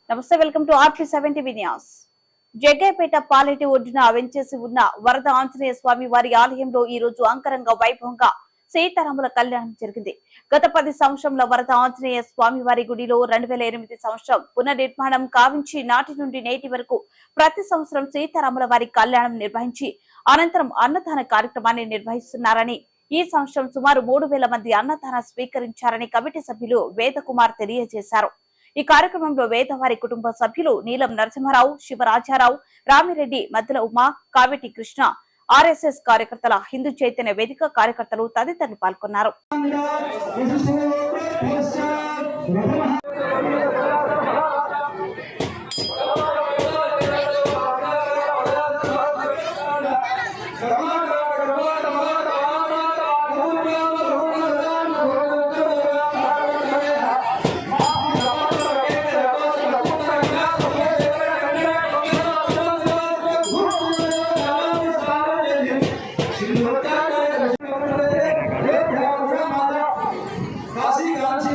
నమస్తే, welcome to RP7 TV news. Jaggayyapeta Paleti ఒడ్డున వెంచేసి ఉన్న వరద ఆంజనేయ స్వామి వారి ఆలయంలో ఈ రోజు అంగరంగ వైభవంగా సీతారాముల కళ్యాణం జరిగింది. గత 10 సంవత్సరంలో వరద ఆంజనేయ స్వామి వారి గుడిలో 2008 సంవత్సరం పునర్నిర్మాణం కావించి నాటి నుండి నేటి వరకు ప్రతి సంవత్సరం సీతారాముల వారి కళ్యాణం నిర్వహించి అనంతరం అన్నదాన కార్యక్రమాన్ని నిర్వహిస్తున్నారని, ఈ సంవత్సరం సుమారు 3000 మంది అన్నదాన స్వీకరించారని కమిటీ సభ్యులు వేదకుమార్ తెలియజేశారు. ఈ కార్యక్రమంలో వేదవారి కుటుంబ సభ్యులు నీలం నరసింహారావు, శివరాజారావు, రామిరెడ్డి, మద్దల ఉమా, కావేటి కృష్ణ, RSS కార్యకర్తల, హిందూ చైతన్య వేదిక కార్యకర్తలు తదితరులు పాల్గొన్నారు. కాశీ కాంచీ